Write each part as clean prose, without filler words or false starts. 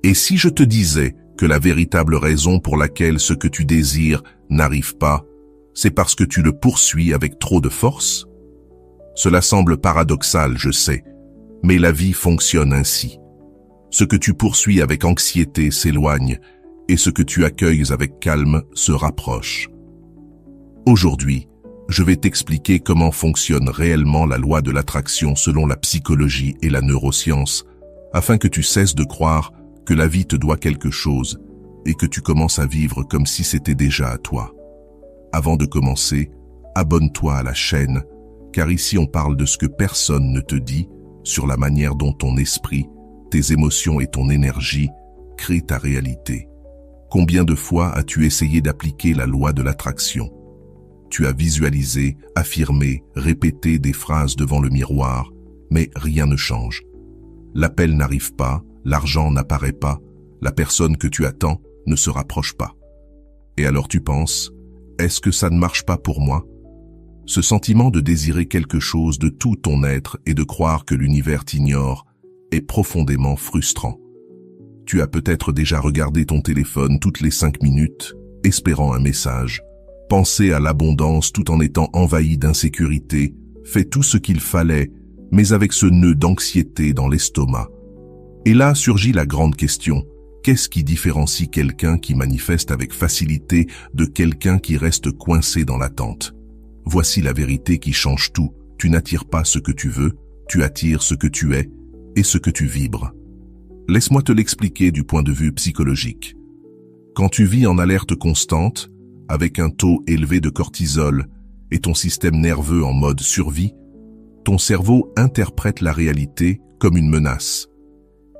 Et si je te disais que la véritable raison pour laquelle ce que tu désires n'arrive pas, c'est parce que tu le poursuis avec trop de force? Cela semble paradoxal, je sais, mais la vie fonctionne ainsi. Ce que tu poursuis avec anxiété s'éloigne, et ce que tu accueilles avec calme se rapproche. Aujourd'hui, je vais t'expliquer comment fonctionne réellement la loi de l'attraction selon la psychologie et la neuroscience, afin que tu cesses de croire que la vie te doit quelque chose et que tu commences à vivre comme si c'était déjà à toi. Avant de commencer, abonne-toi à la chaîne, car ici on parle de ce que personne ne te dit sur la manière dont ton esprit, tes émotions et ton énergie créent ta réalité. Combien de fois as-tu essayé d'appliquer la loi de l'attraction? Tu as visualisé, affirmé, répété des phrases devant le miroir, mais rien ne change. L'appel n'arrive pas, l'argent n'apparaît pas, la personne que tu attends ne se rapproche pas. Et alors tu penses, est-ce que ça ne marche pas pour moi? Ce sentiment de désirer quelque chose de tout ton être et de croire que l'univers t'ignore est profondément frustrant. Tu as peut-être déjà regardé ton téléphone toutes les 5 minutes, espérant un message, pensé à l'abondance tout en étant envahi d'insécurité, fait tout ce qu'il fallait, mais avec ce nœud d'anxiété dans l'estomac. Et là surgit la grande question, qu'est-ce qui différencie quelqu'un qui manifeste avec facilité de quelqu'un qui reste coincé dans l'attente? Voici la vérité qui change tout. Tu n'attires pas ce que tu veux, tu attires ce que tu es et ce que tu vibres. Laisse-moi te l'expliquer du point de vue psychologique. Quand tu vis en alerte constante, avec un taux élevé de cortisol et ton système nerveux en mode survie, ton cerveau interprète la réalité comme une menace.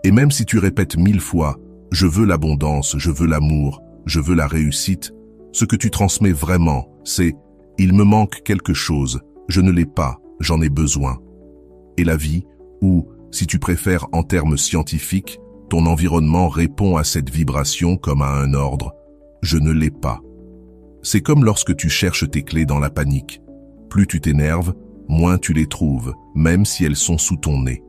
Et même si tu répètes 1000 fois « je veux l'abondance, je veux l'amour, je veux la réussite », ce que tu transmets vraiment, c'est « il me manque quelque chose, je ne l'ai pas, j'en ai besoin ». Et la vie, ou, si tu préfères en termes scientifiques, ton environnement répond à cette vibration comme à un ordre « je ne l'ai pas ». C'est comme lorsque tu cherches tes clés dans la panique. Plus tu t'énerves, moins tu les trouves, même si elles sont sous ton nez.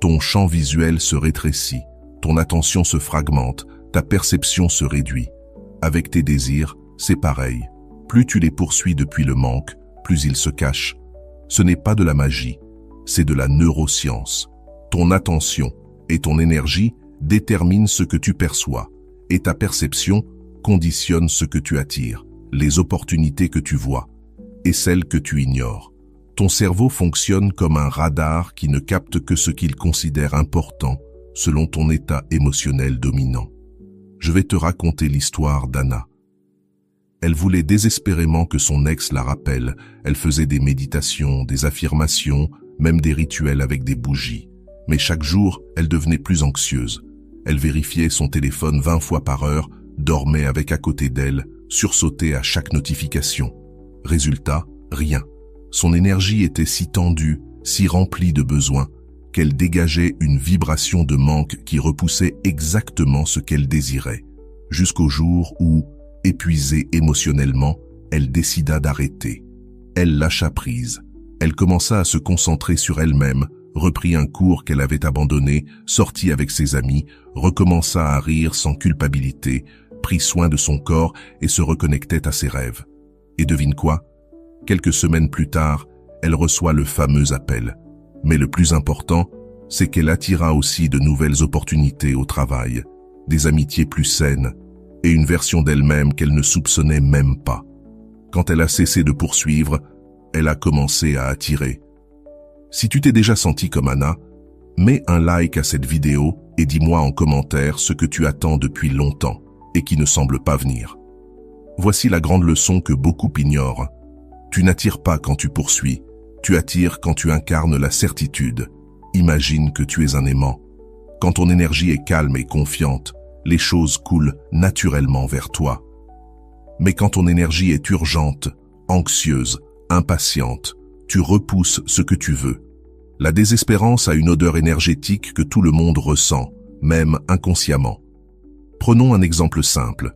Ton champ visuel se rétrécit, ton attention se fragmente, ta perception se réduit. Avec tes désirs, c'est pareil. Plus tu les poursuis depuis le manque, plus ils se cachent. Ce n'est pas de la magie, c'est de la neuroscience. Ton attention et ton énergie déterminent ce que tu perçois, et ta perception conditionne ce que tu attires, les opportunités que tu vois, et celles que tu ignores. Ton cerveau fonctionne comme un radar qui ne capte que ce qu'il considère important selon ton état émotionnel dominant. Je vais te raconter l'histoire d'Anna. Elle voulait désespérément que son ex la rappelle. Elle faisait des méditations, des affirmations, même des rituels avec des bougies. Mais chaque jour, elle devenait plus anxieuse. Elle vérifiait son téléphone 20 fois par heure, dormait avec à côté d'elle, sursautait à chaque notification. Résultat, rien. Son énergie était si tendue, si remplie de besoins, qu'elle dégageait une vibration de manque qui repoussait exactement ce qu'elle désirait. Jusqu'au jour où, épuisée émotionnellement, elle décida d'arrêter. Elle lâcha prise. Elle commença à se concentrer sur elle-même, reprit un cours qu'elle avait abandonné, sortit avec ses amis, recommença à rire sans culpabilité, prit soin de son corps et se reconnectait à ses rêves. Et devine quoi? Quelques semaines plus tard, elle reçoit le fameux appel. Mais le plus important, c'est qu'elle attira aussi de nouvelles opportunités au travail, des amitiés plus saines et une version d'elle-même qu'elle ne soupçonnait même pas. Quand elle a cessé de poursuivre, elle a commencé à attirer. Si tu t'es déjà senti comme Anna, mets un like à cette vidéo et dis-moi en commentaire ce que tu attends depuis longtemps et qui ne semble pas venir. Voici la grande leçon que beaucoup ignorent. Tu n'attires pas quand tu poursuis, tu attires quand tu incarnes la certitude. Imagine que tu es un aimant. Quand ton énergie est calme et confiante, les choses coulent naturellement vers toi. Mais quand ton énergie est urgente, anxieuse, impatiente, tu repousses ce que tu veux. La désespérance a une odeur énergétique que tout le monde ressent, même inconsciemment. Prenons un exemple simple.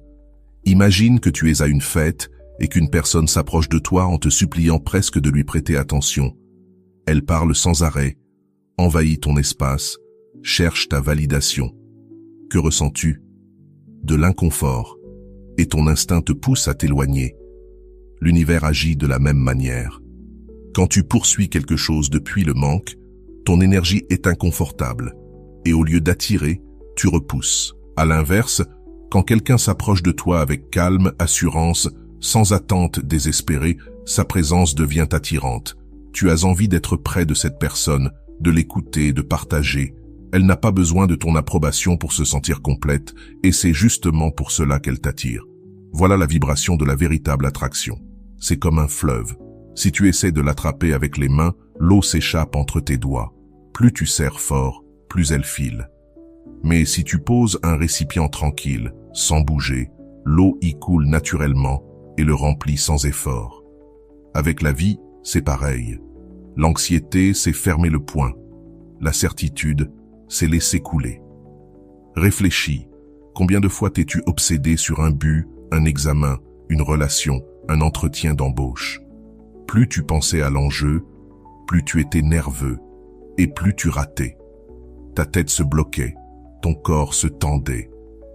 Imagine que tu es à une fête et qu'une personne s'approche de toi en te suppliant presque de lui prêter attention. Elle parle sans arrêt, envahit ton espace, cherche ta validation. Que ressens-tu? De l'inconfort, et ton instinct te pousse à t'éloigner. L'univers agit de la même manière. Quand tu poursuis quelque chose depuis le manque, ton énergie est inconfortable, et au lieu d'attirer, tu repousses. À l'inverse, quand quelqu'un s'approche de toi avec calme, assurance, sans attente désespérée, sa présence devient attirante. Tu as envie d'être près de cette personne, de l'écouter, de partager. Elle n'a pas besoin de ton approbation pour se sentir complète, et c'est justement pour cela qu'elle t'attire. Voilà la vibration de la véritable attraction. C'est comme un fleuve. Si tu essaies de l'attraper avec les mains, l'eau s'échappe entre tes doigts. Plus tu serres fort, plus elle file. Mais si tu poses un récipient tranquille, sans bouger, l'eau y coule naturellement et le remplit sans effort. Avec la vie, c'est pareil. L'anxiété, c'est fermer le poing. La certitude, c'est laisser couler. Réfléchis. Combien de fois t'es-tu obsédé sur un but, un examen, une relation, un entretien d'embauche? Plus tu pensais à l'enjeu, plus tu étais nerveux et plus tu ratais. Ta tête se bloquait, ton corps se tendait,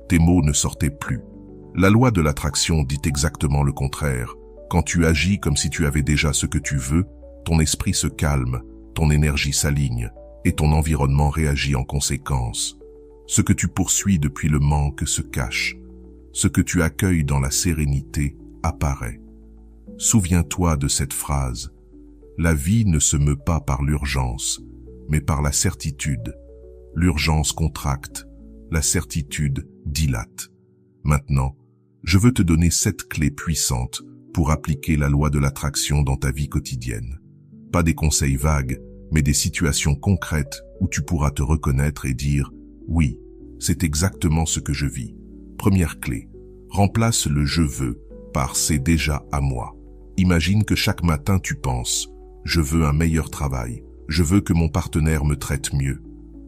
tes mots ne sortaient plus. La loi de l'attraction dit exactement le contraire. Quand tu agis comme si tu avais déjà ce que tu veux, ton esprit se calme, ton énergie s'aligne et ton environnement réagit en conséquence. Ce que tu poursuis depuis le manque se cache. Ce que tu accueilles dans la sérénité apparaît. Souviens-toi de cette phrase. La vie ne se meut pas par l'urgence, mais par la certitude. L'urgence contracte, la certitude dilate. Maintenant, je veux te donner 7 clés puissantes pour appliquer la loi de l'attraction dans ta vie quotidienne. Pas des conseils vagues, mais des situations concrètes où tu pourras te reconnaître et dire « Oui, c'est exactement ce que je vis ». Première clé, remplace le « je veux » par « c'est déjà à moi ». Imagine que chaque matin tu penses « je veux un meilleur travail, je veux que mon partenaire me traite mieux,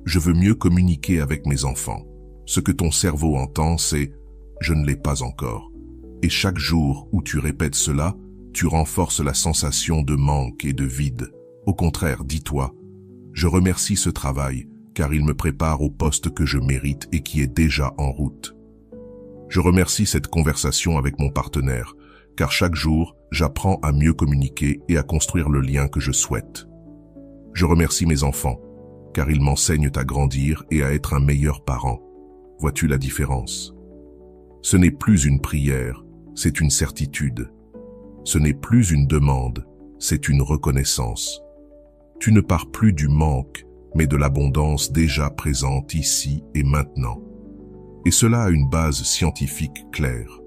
je veux mieux communiquer avec mes enfants ». Ce que ton cerveau entend, c'est « je ne l'ai pas encore ». Et chaque jour où tu répètes cela, tu renforces la sensation de manque et de vide. Au contraire, dis-toi « je remercie ce travail car il me prépare au poste que je mérite et qui est déjà en route. Je remercie cette conversation avec mon partenaire car chaque jour, j'apprends à mieux communiquer et à construire le lien que je souhaite. Je remercie mes enfants car ils m'enseignent à grandir et à être un meilleur parent. Vois-tu la différence? Ce n'est plus une prière, c'est une certitude. Ce n'est plus une demande, c'est une reconnaissance. Tu ne pars plus du manque, mais de l'abondance déjà présente ici et maintenant. Et cela a une base scientifique claire.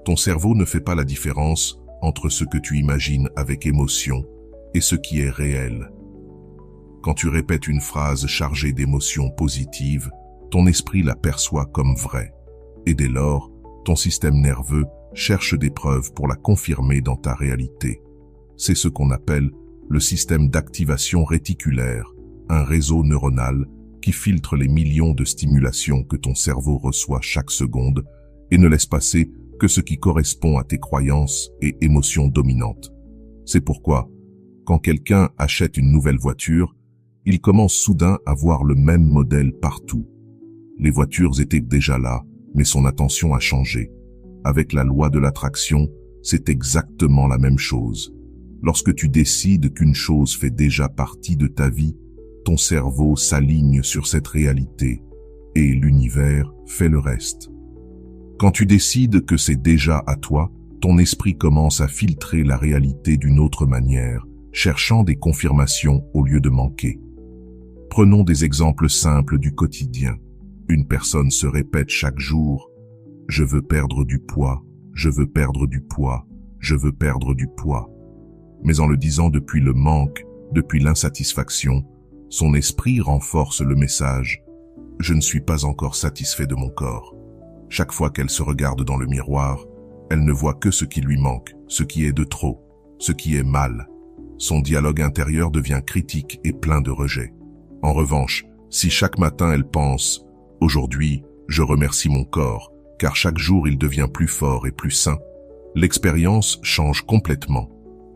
Ton cerveau ne fait pas la différence entre ce que tu imagines avec émotion et ce qui est réel. Quand tu répètes une phrase chargée d'émotions positives, ton esprit la perçoit comme vraie. Et dès lors, ton système nerveux cherche des preuves pour la confirmer dans ta réalité. C'est ce qu'on appelle le système d'activation réticulaire, un réseau neuronal qui filtre les millions de stimulations que ton cerveau reçoit chaque seconde et ne laisse passer que ce qui correspond à tes croyances et émotions dominantes. C'est pourquoi, quand quelqu'un achète une nouvelle voiture, il commence soudain à voir le même modèle partout. Les voitures étaient déjà là, mais son attention a changé. Avec la loi de l'attraction, c'est exactement la même chose. Lorsque tu décides qu'une chose fait déjà partie de ta vie, ton cerveau s'aligne sur cette réalité et l'univers fait le reste. Quand tu décides que c'est déjà à toi, ton esprit commence à filtrer la réalité d'une autre manière, cherchant des confirmations au lieu de manquer. Prenons des exemples simples du quotidien. Une personne se répète chaque jour « Je veux perdre du poids, je veux perdre du poids, je veux perdre du poids ». Mais en le disant depuis le manque, depuis l'insatisfaction, son esprit renforce le message « Je ne suis pas encore satisfait de mon corps ». Chaque fois qu'elle se regarde dans le miroir, elle ne voit que ce qui lui manque, ce qui est de trop, ce qui est mal. Son dialogue intérieur devient critique et plein de rejet. En revanche, si chaque matin elle pense « Aujourd'hui, je remercie mon corps, car chaque jour il devient plus fort et plus sain », l'expérience change complètement.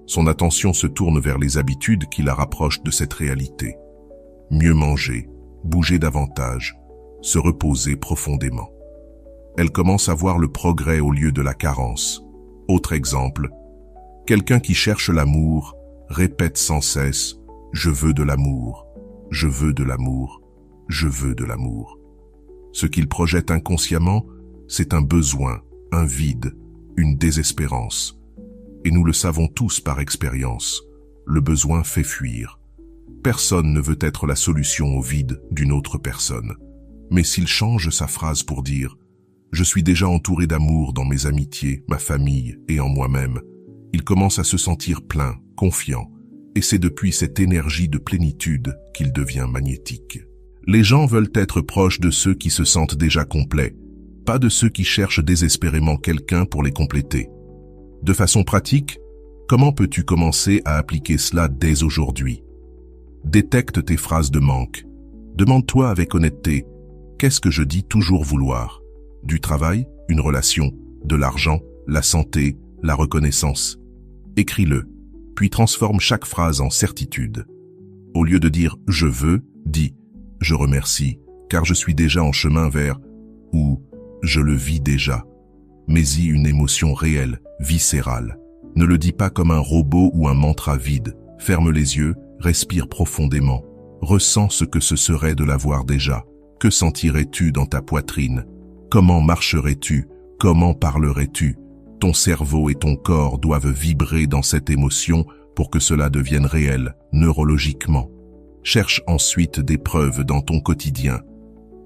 Son attention se tourne vers les habitudes qui la rapprochent de cette réalité. Mieux manger, bouger davantage, se reposer profondément. Elle commence à voir le progrès au lieu de la carence. Autre exemple, quelqu'un qui cherche l'amour répète sans cesse « Je veux de l'amour, je veux de l'amour, je veux de l'amour ». Ce qu'il projette inconsciemment, c'est un besoin, un vide, une désespérance. Et nous le savons tous par expérience, le besoin fait fuir. Personne ne veut être la solution au vide d'une autre personne. Mais s'il change sa phrase pour dire « Je suis déjà entouré d'amour dans mes amitiés, ma famille et en moi-même », il commence à se sentir plein, confiant, et c'est depuis cette énergie de plénitude qu'il devient magnétique. Les gens veulent être proches de ceux qui se sentent déjà complets, pas de ceux qui cherchent désespérément quelqu'un pour les compléter. De façon pratique, comment peux-tu commencer à appliquer cela dès aujourd'hui? Détecte tes phrases de manque. Demande-toi avec honnêteté, qu'est-ce que je dis toujours vouloir? Du travail, une relation, de l'argent, la santé, la reconnaissance. Écris-le, puis transforme chaque phrase en certitude. Au lieu de dire « je veux », dis « je remercie, car je suis déjà en chemin vers » ou « je le vis déjà ». Mets-y une émotion réelle, viscérale. Ne le dis pas comme un robot ou un mantra vide. Ferme les yeux, respire profondément. Ressens ce que ce serait de l'avoir déjà. Que sentirais-tu dans ta poitrine? Comment marcherais-tu? Comment parlerais-tu? Ton cerveau et ton corps doivent vibrer dans cette émotion pour que cela devienne réel, neurologiquement. Cherche ensuite des preuves dans ton quotidien.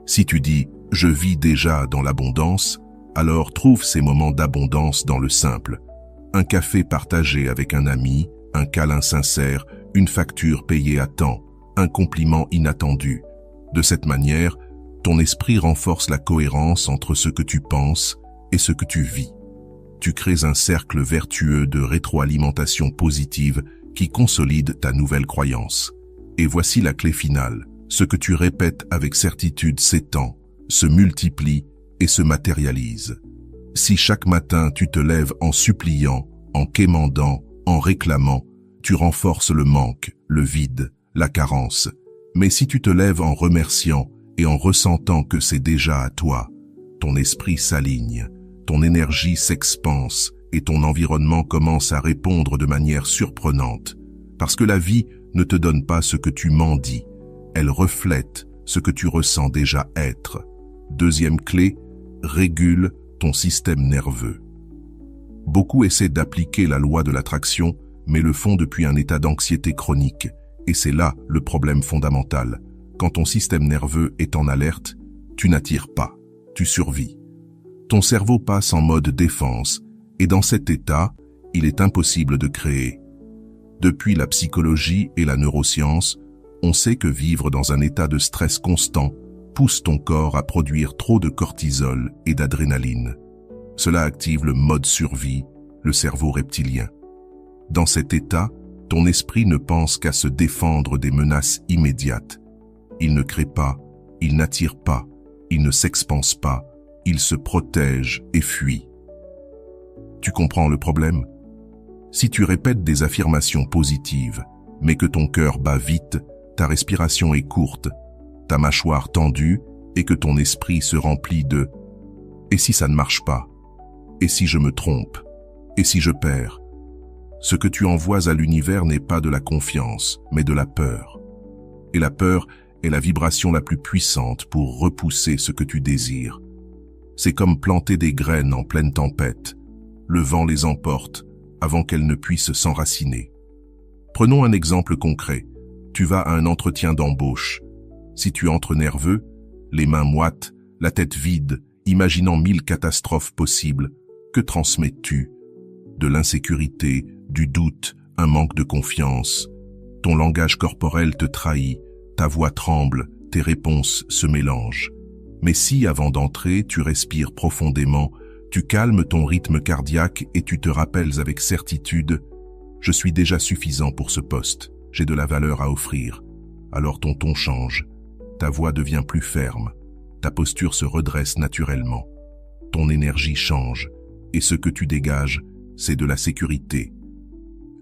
Si tu dis « je vis déjà dans l'abondance », alors trouve ces moments d'abondance dans le simple. Un café partagé avec un ami, un câlin sincère, une facture payée à temps, un compliment inattendu. De cette manière, ton esprit renforce la cohérence entre ce que tu penses et ce que tu vis. Tu crées un cercle vertueux de rétroalimentation positive qui consolide ta nouvelle croyance. Et voici la clé finale. Ce que tu répètes avec certitude s'étend, se multiplie et se matérialise. Si chaque matin tu te lèves en suppliant, en quémandant, en réclamant, tu renforces le manque, le vide, la carence. Mais si tu te lèves en remerciant et en ressentant que c'est déjà à toi, ton esprit s'aligne, ton énergie s'expanse et ton environnement commence à répondre de manière surprenante. Parce que la vie ne te donne pas ce que tu mendis, elle reflète ce que tu ressens déjà être. Deuxième clé, régule ton système nerveux. Beaucoup essaient d'appliquer la loi de l'attraction, mais le font depuis un état d'anxiété chronique. Et c'est là le problème fondamental. Quand ton système nerveux est en alerte, tu n'attires pas, tu survis. Ton cerveau passe en mode défense, et dans cet état, il est impossible de créer. Depuis la psychologie et la neuroscience, on sait que vivre dans un état de stress constant pousse ton corps à produire trop de cortisol et d'adrénaline. Cela active le mode survie, le cerveau reptilien. Dans cet état, ton esprit ne pense qu'à se défendre des menaces immédiates. Il ne crée pas, il n'attire pas, il ne s'expanse pas, il se protège et fuit. Tu comprends le problème? Si tu répètes des affirmations positives, mais que ton cœur bat vite, ta respiration est courte, ta mâchoire tendue et que ton esprit se remplit de « et si ça ne marche pas? Et si je me trompe? Et si je perds ?» Ce que tu envoies à l'univers n'est pas de la confiance, mais de la peur. Et la peur est la vibration la plus puissante pour repousser ce que tu désires. C'est comme planter des graines en pleine tempête. Le vent les emporte avant qu'elles ne puissent s'enraciner. Prenons un exemple concret. Tu vas à un entretien d'embauche. Si tu entres nerveux, les mains moites, la tête vide, imaginant 1000 catastrophes possibles, que transmets-tu? De l'insécurité, du doute, un manque de confiance. Ton langage corporel te trahit, ta voix tremble, tes réponses se mélangent. Mais si, avant d'entrer, tu respires profondément, tu calmes ton rythme cardiaque et tu te rappelles avec certitude « Je suis déjà suffisant pour ce poste, j'ai de la valeur à offrir », alors ton ton change, ta voix devient plus ferme, ta posture se redresse naturellement, ton énergie change et ce que tu dégages, c'est de la sécurité.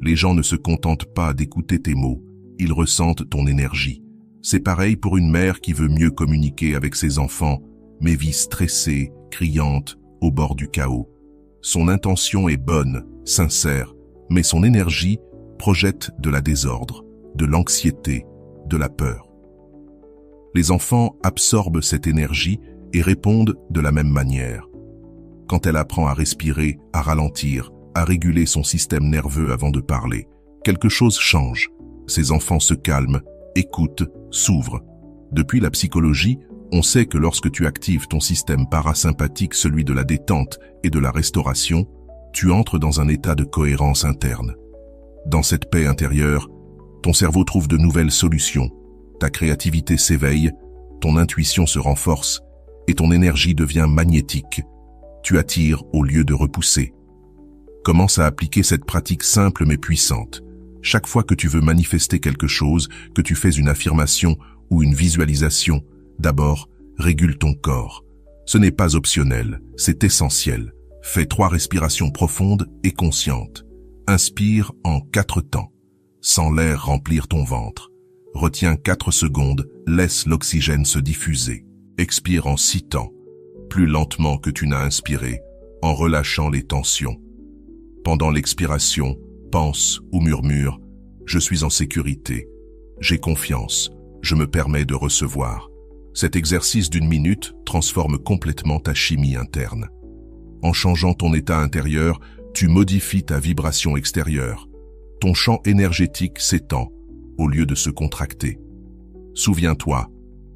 Les gens ne se contentent pas d'écouter tes mots, ils ressentent ton énergie. C'est pareil pour une mère qui veut mieux communiquer avec ses enfants, mais vit stressée, criante, au bord du chaos. Son intention est bonne, sincère, mais son énergie projette de la désordre, de l'anxiété, de la peur. Les enfants absorbent cette énergie et répondent de la même manière. Quand elle apprend à respirer, à ralentir, à réguler son système nerveux avant de parler, quelque chose change. Ces enfants se calment, écoutent, s'ouvrent. Depuis la psychologie, on sait que lorsque tu actives ton système parasympathique, celui de la détente et de la restauration, tu entres dans un état de cohérence interne. Dans cette paix intérieure, ton cerveau trouve de nouvelles solutions, ta créativité s'éveille, ton intuition se renforce et ton énergie devient magnétique. Tu attires au lieu de repousser. Commence à appliquer cette pratique simple mais puissante. Chaque fois que tu veux manifester quelque chose, que tu fais une affirmation ou une visualisation, d'abord, régule ton corps. Ce n'est pas optionnel, c'est essentiel. Fais 3 respirations profondes et conscientes. Inspire en 4 temps. Sens l'air remplir ton ventre. Retiens 4 secondes, laisse l'oxygène se diffuser. Expire en 6 temps, plus lentement que tu n'as inspiré, en relâchant les tensions. Pendant l'expiration, pense ou murmure « Je suis en sécurité, j'ai confiance, je me permets de recevoir ». Cet exercice d'1 minute transforme complètement ta chimie interne. En changeant ton état intérieur, tu modifies ta vibration extérieure. Ton champ énergétique s'étend au lieu de se contracter. Souviens-toi,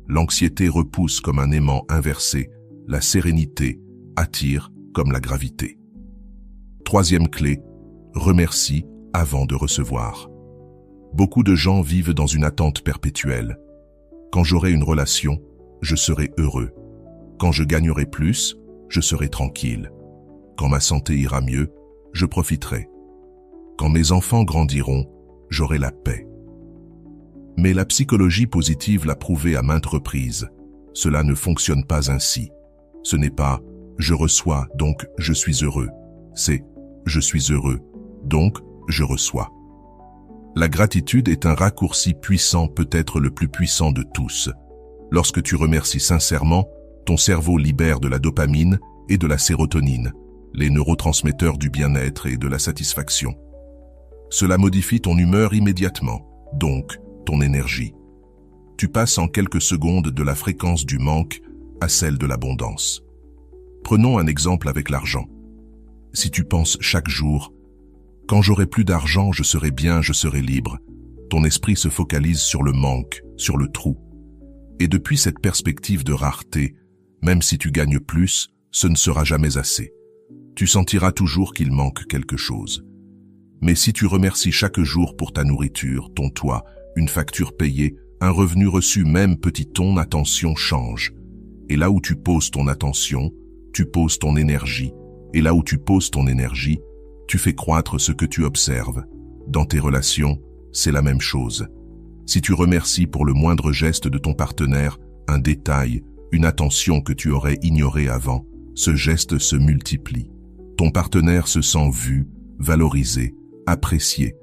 l'anxiété repousse comme un aimant inversé, la sérénité attire comme la gravité. 3e clé, remercie avant de recevoir. Beaucoup de gens vivent dans une attente perpétuelle. Quand j'aurai une relation, je serai heureux. Quand je gagnerai plus, je serai tranquille. Quand ma santé ira mieux, je profiterai. Quand mes enfants grandiront, j'aurai la paix. Mais la psychologie positive l'a prouvé à maintes reprises. Cela ne fonctionne pas ainsi. Ce n'est pas « je reçois, donc je suis heureux ». C'est « je suis heureux, donc je reçois ». La gratitude est un raccourci puissant, peut-être le plus puissant de tous. Lorsque tu remercies sincèrement, ton cerveau libère de la dopamine et de la sérotonine, les neurotransmetteurs du bien-être et de la satisfaction. Cela modifie ton humeur immédiatement, donc ton énergie. Tu passes en quelques secondes de la fréquence du manque à celle de l'abondance. Prenons un exemple avec l'argent. Si tu penses chaque jour « Quand j'aurai plus d'argent, je serai bien, je serai libre », ton esprit se focalise sur le manque, sur le trou. Et depuis cette perspective de rareté, même si tu gagnes plus, ce ne sera jamais assez. Tu sentiras toujours qu'il manque quelque chose. Mais si tu remercies chaque jour pour ta nourriture, ton toit, une facture payée, un revenu reçu, même petit, ton attention change. Et là où tu poses ton attention, tu poses ton énergie. Et là où tu poses ton énergie, tu fais croître ce que tu observes. Dans tes relations, c'est la même chose. Si tu remercies pour le moindre geste de ton partenaire, un détail, une attention que tu aurais ignorée avant, ce geste se multiplie. Ton partenaire se sent vu, valorisé, apprécié.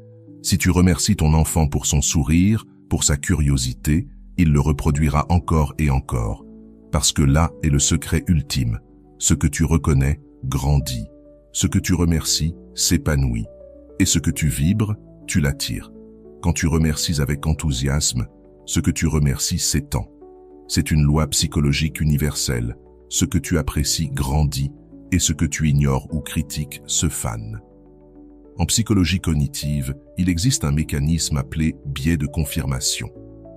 Si tu remercies ton enfant pour son sourire, pour sa curiosité, il le reproduira encore et encore. Parce que là est le secret ultime. Ce que tu reconnais grandit. Ce que tu remercies s'épanouit. Et ce que tu vibres, tu l'attires. Quand tu remercies avec enthousiasme, ce que tu remercies s'étend. C'est une loi psychologique universelle. Ce que tu apprécies grandit et ce que tu ignores ou critiques se fane. En psychologie cognitive, il existe un mécanisme appelé biais de confirmation.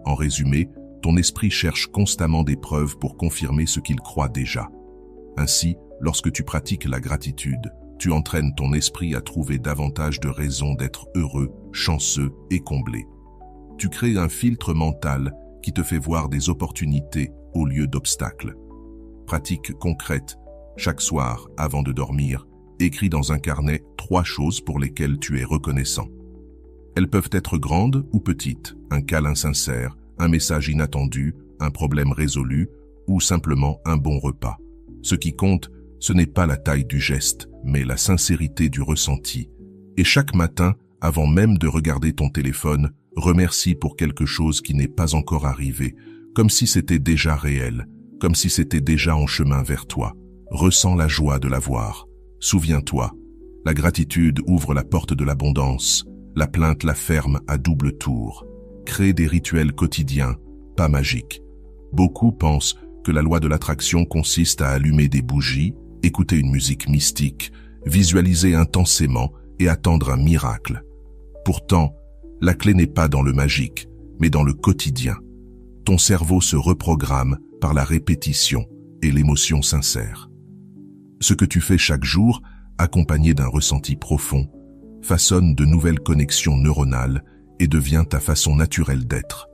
En résumé, ton esprit cherche constamment des preuves pour confirmer ce qu'il croit déjà. Ainsi, lorsque tu pratiques la gratitude, tu entraînes ton esprit à trouver davantage de raisons d'être heureux, chanceux et comblé. Tu crées un filtre mental qui te fait voir des opportunités au lieu d'obstacles. Pratique concrète. Chaque soir, avant de dormir, écris dans un carnet 3 choses pour lesquelles tu es reconnaissant. Elles peuvent être grandes ou petites, un câlin sincère, un message inattendu, un problème résolu ou simplement un bon repas. Ce qui compte, ce n'est pas la taille du geste, mais la sincérité du ressenti. Et chaque matin, avant même de regarder ton téléphone, Remercie pour quelque chose qui n'est pas encore arrivé, comme si c'était déjà réel, comme si c'était déjà en chemin vers toi. Ressens la joie de l'avoir. Souviens-toi, la gratitude ouvre la porte de l'abondance, la plainte la ferme à double tour. Crée des rituels quotidiens, pas magiques. Beaucoup pensent que la loi de l'attraction consiste à allumer des bougies, écouter une musique mystique, visualiser intensément et attendre un miracle. Pourtant, la clé n'est pas dans le magique, mais dans le quotidien. Ton cerveau se reprogramme par la répétition et l'émotion sincère. Ce que tu fais chaque jour, accompagné d'un ressenti profond, façonne de nouvelles connexions neuronales et devient ta façon naturelle d'être.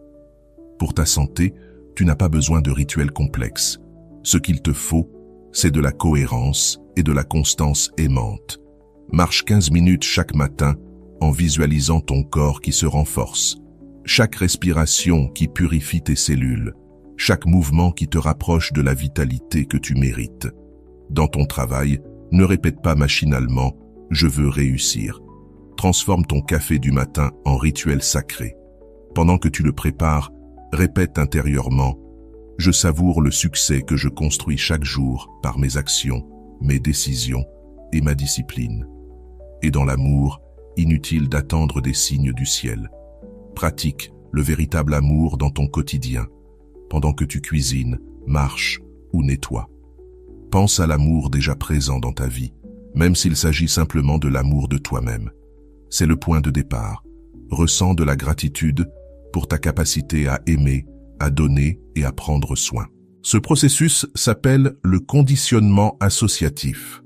Pour ta santé, tu n'as pas besoin de rituels complexes. Ce qu'il te faut, c'est de la cohérence et de la constance aimante. Marche 15 minutes chaque matin en visualisant ton corps qui se renforce. Chaque respiration qui purifie tes cellules. Chaque mouvement qui te rapproche de la vitalité que tu mérites. Dans ton travail, ne répète pas machinalement « je veux réussir ». Transforme ton café du matin en rituel sacré. Pendant que tu le prépares, répète intérieurement « je savoure le succès que je construis chaque jour par mes actions, mes décisions et ma discipline ». Et dans l'amour, inutile d'attendre des signes du ciel. Pratique le véritable amour dans ton quotidien, pendant que tu cuisines, marches ou nettoies. Pense à l'amour déjà présent dans ta vie, même s'il s'agit simplement de l'amour de toi-même. C'est le point de départ. Ressens de la gratitude pour ta capacité à aimer, à donner et à prendre soin. Ce processus s'appelle le conditionnement associatif.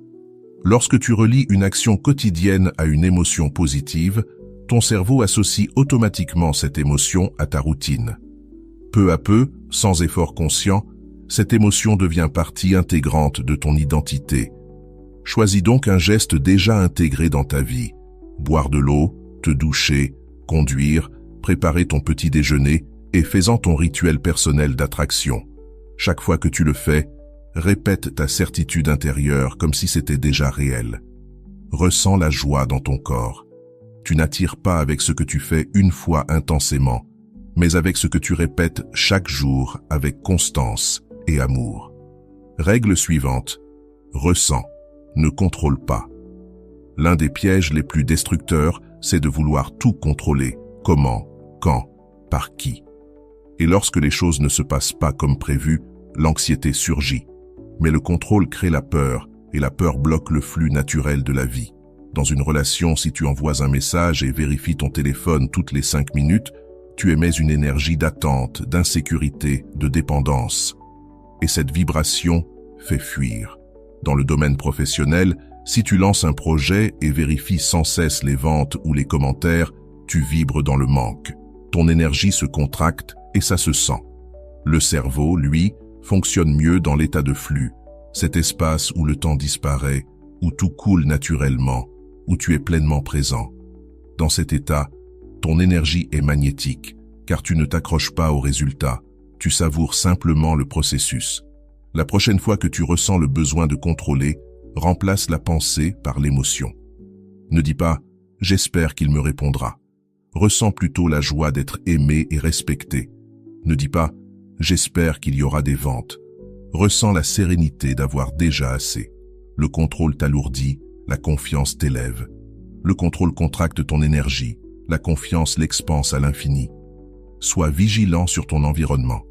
Lorsque tu relis une action quotidienne à une émotion positive, ton cerveau associe automatiquement cette émotion à ta routine. Peu à peu, sans effort conscient, cette émotion devient partie intégrante de ton identité. Choisis donc un geste déjà intégré dans ta vie. Boire de l'eau, te doucher, conduire, préparer ton petit déjeuner et fais-en ton rituel personnel d'attraction. Chaque fois que tu le fais, répète ta certitude intérieure comme si c'était déjà réel. Ressens la joie dans ton corps. Tu n'attires pas avec ce que tu fais une fois intensément, mais avec ce que tu répètes chaque jour avec constance et amour. Règle suivante, ressens, ne contrôle pas. L'un des pièges les plus destructeurs, c'est de vouloir tout contrôler. Comment, quand, par qui. Et lorsque les choses ne se passent pas comme prévu, l'anxiété surgit. Mais le contrôle crée la peur, et la peur bloque le flux naturel de la vie. Dans une relation, si tu envoies un message et vérifies ton téléphone toutes les 5 minutes, tu émets une énergie d'attente, d'insécurité, de dépendance. Et cette vibration fait fuir. Dans le domaine professionnel, si tu lances un projet et vérifies sans cesse les ventes ou les commentaires, tu vibres dans le manque. Ton énergie se contracte et ça se sent. Le cerveau, lui, fonctionne mieux dans l'état de flux, cet espace où le temps disparaît, où tout coule naturellement, où tu es pleinement présent. Dans cet état, ton énergie est magnétique, car tu ne t'accroches pas au résultat, tu savoures simplement le processus. La prochaine fois que tu ressens le besoin de contrôler, remplace la pensée par l'émotion. Ne dis pas « j'espère qu'il me répondra ». Ressens plutôt la joie d'être aimé et respecté. Ne dis pas « j'espère qu'il y aura des ventes ». Ressens la sérénité d'avoir déjà assez. Le contrôle t'alourdit, la confiance t'élève. Le contrôle contracte ton énergie, la confiance l'expanse à l'infini. Sois vigilant sur ton environnement.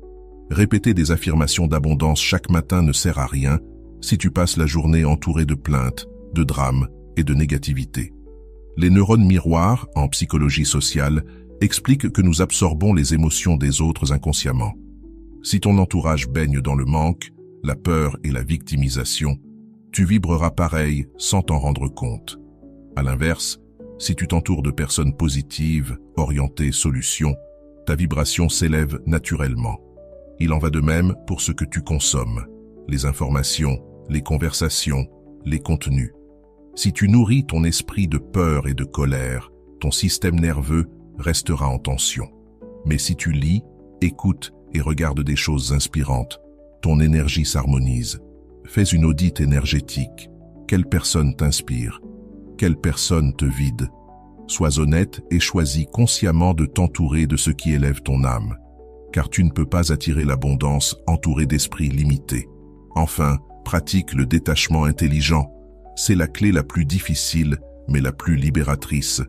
Répéter des affirmations d'abondance chaque matin ne sert à rien si tu passes la journée entouré de plaintes, de drames et de négativité. Les neurones miroirs, en psychologie sociale, expliquent que nous absorbons les émotions des autres inconsciemment. Si ton entourage baigne dans le manque, la peur et la victimisation, tu vibreras pareil sans t'en rendre compte. À l'inverse, si tu t'entoures de personnes positives, orientées solutions, ta vibration s'élève naturellement. Il en va de même pour ce que tu consommes, les informations, les conversations, les contenus. Si tu nourris ton esprit de peur et de colère, ton système nerveux restera en tension. Mais si tu lis, écoutes et regardes des choses inspirantes, ton énergie s'harmonise. Fais une audite énergétique. Quelle personne t'inspire? Quelle personne te vide? Sois honnête et choisis consciemment de t'entourer de ce qui élève ton âme, car tu ne peux pas attirer l'abondance entouré d'esprits limités. Enfin, pratique le détachement intelligent. C'est la clé la plus difficile, mais la plus libératrice.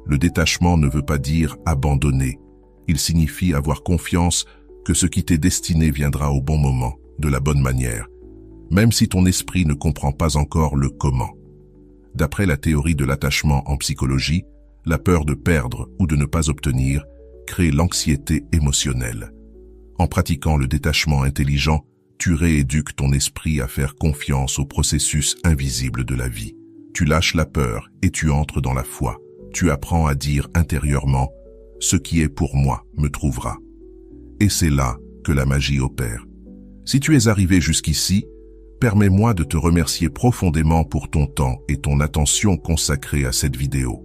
Le détachement ne veut pas dire abandonner. Il signifie avoir confiance que ce qui t'est destiné viendra au bon moment, de la bonne manière, même si ton esprit ne comprend pas encore le comment. D'après la théorie de l'attachement en psychologie, la peur de perdre ou de ne pas obtenir crée l'anxiété émotionnelle. En pratiquant le détachement intelligent, tu rééduques ton esprit à faire confiance au processus invisible de la vie. Tu lâches la peur et tu entres dans la foi. Tu apprends à dire intérieurement « Ce qui est pour moi me trouvera ». Et c'est là que la magie opère. Si tu es arrivé jusqu'ici, permets-moi de te remercier profondément pour ton temps et ton attention consacrée à cette vidéo.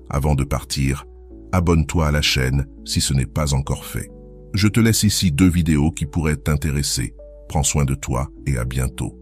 Avant de partir, abonne-toi à la chaîne si ce n'est pas encore fait. Je te laisse ici 2 vidéos qui pourraient t'intéresser. Prends soin de toi et à bientôt.